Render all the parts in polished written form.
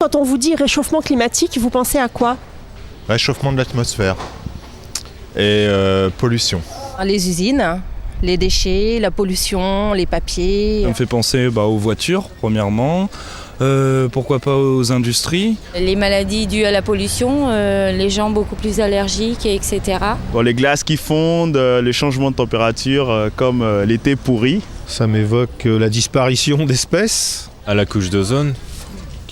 Quand on vous dit réchauffement climatique, vous pensez à quoi? Réchauffement de l'atmosphère et pollution. Les usines, les déchets, la pollution, les papiers. Ça me fait penser aux voitures, premièrement. Pourquoi pas aux industries. Les maladies dues à la pollution, les gens beaucoup plus allergiques, etc. Les glaces qui fondent, les changements de température comme l'été pourri. Ça m'évoque la disparition d'espèces. À la couche d'ozone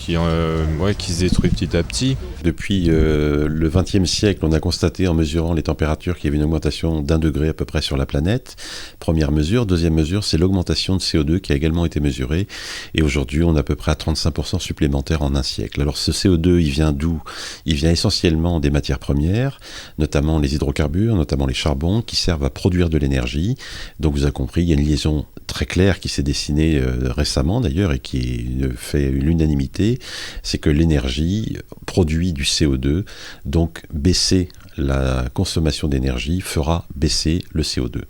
qui se détruit petit à petit. Depuis le XXe siècle, on a constaté en mesurant les températures qu'il y avait une augmentation d'1 degré à peu près sur la planète. Première mesure. Deuxième mesure, c'est l'augmentation de CO2 qui a également été mesurée. Et aujourd'hui, on est à peu près à 35% supplémentaire en un siècle. Alors ce CO2, il vient d'où? Il vient essentiellement des matières premières, notamment les hydrocarbures, notamment les charbons, qui servent à produire de l'énergie. Donc vous avez compris, il y a une liaison très claire qui s'est dessinée récemment d'ailleurs et qui fait l'unanimité, c'est que l'énergie produit du CO2, donc baisser la consommation d'énergie fera baisser le CO2.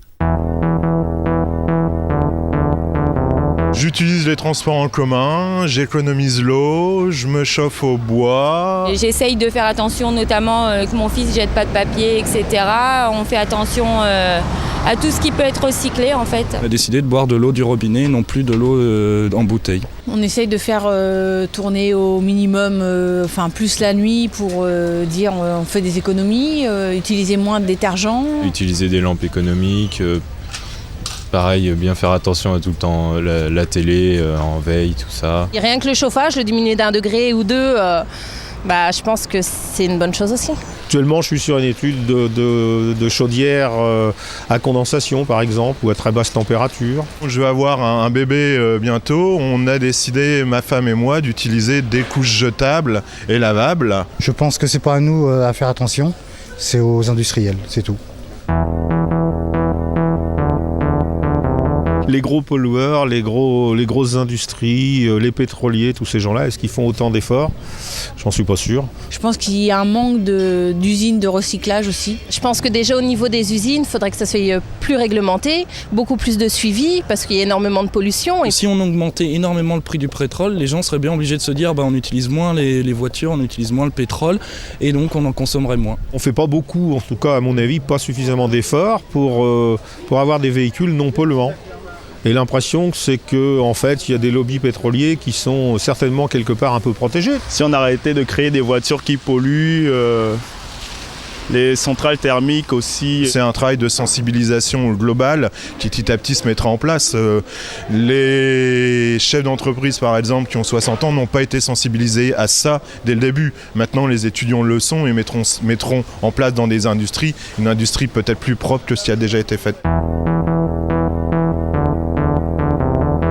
J'utilise les transports en commun, j'économise l'eau, je me chauffe au bois. J'essaye de faire attention, notamment que mon fils ne jette pas de papier, etc. On fait attention à tout ce qui peut être recyclé en fait. On a décidé de boire de l'eau du robinet, non plus de l'eau en bouteille. On essaye de faire tourner au minimum, plus la nuit pour dire on fait des économies, utiliser moins de détergents. Utiliser des lampes économiques. Pareil, bien faire attention à tout le temps la télé, en veille, tout ça. Et rien que le chauffage, le diminuer d'1 degré ou 2, je pense que c'est une bonne chose aussi. Actuellement, je suis sur une étude de chaudière à condensation, par exemple, ou à très basse température. Je vais avoir un bébé bientôt. On a décidé, ma femme et moi, d'utiliser des couches jetables et lavables. Je pense que c'est pas à nous à faire attention, c'est aux industriels, c'est tout. Les gros pollueurs, les grosses industries, les pétroliers, tous ces gens-là, est-ce qu'ils font autant d'efforts? J'en suis pas sûr. Je pense qu'il y a un manque d'usines de recyclage aussi. Je pense que déjà au niveau des usines, il faudrait que ça soit plus réglementé, beaucoup plus de suivi, parce qu'il y a énormément de pollution. Et si on augmentait énormément le prix du pétrole, les gens seraient bien obligés de se dire on utilise moins les voitures, on utilise moins le pétrole, et donc on en consommerait moins. On fait pas beaucoup, en tout cas à mon avis, pas suffisamment d'efforts pour avoir des véhicules non polluants. Et l'impression, c'est qu'en fait, il y a des lobbies pétroliers qui sont certainement quelque part un peu protégés. Si on arrêtait de créer des voitures qui polluent, les centrales thermiques aussi. C'est un travail de sensibilisation globale qui petit à petit se mettra en place. Les chefs d'entreprise, par exemple, qui ont 60 ans, n'ont pas été sensibilisés à ça dès le début. Maintenant, les étudiants le sont et mettront en place dans des industries, une industrie peut-être plus propre que ce qui a déjà été fait.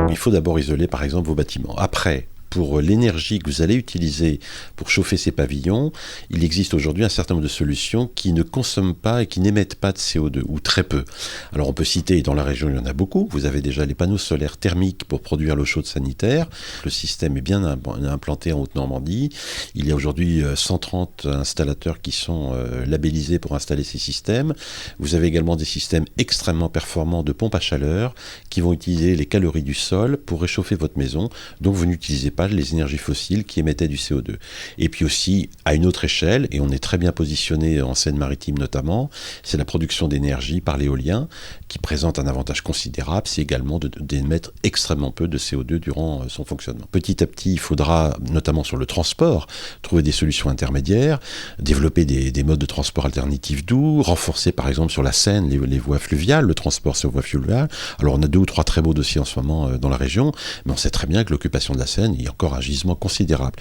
Il faut d'abord isoler par exemple vos bâtiments. Après, pour l'énergie que vous allez utiliser pour chauffer ces pavillons, il existe aujourd'hui un certain nombre de solutions qui ne consomment pas et qui n'émettent pas de CO2, ou très peu. Alors on peut citer, dans la région il y en a beaucoup, vous avez déjà les panneaux solaires thermiques pour produire l'eau chaude sanitaire, le système est bien implanté en Haute-Normandie, il y a aujourd'hui 130 installateurs qui sont labellisés pour installer ces systèmes. Vous avez également des systèmes extrêmement performants de pompes à chaleur qui vont utiliser les calories du sol pour réchauffer votre maison, donc vous n'utilisez pas les énergies fossiles qui émettaient du CO2. Et puis aussi, à une autre échelle, et on est très bien positionné en Seine-Maritime notamment, c'est la production d'énergie par l'éolien qui présente un avantage considérable, c'est également d'émettre extrêmement peu de CO2 durant son fonctionnement. Petit à petit, il faudra, notamment sur le transport, trouver des solutions intermédiaires, développer des modes de transport alternatifs doux, renforcer par exemple sur la Seine les voies fluviales, le transport sur voies fluviales. Alors on a 2 ou 3 très beaux dossiers en ce moment dans la région, mais on sait très bien que l'occupation de la Seine, il y a encore un gisement considérable.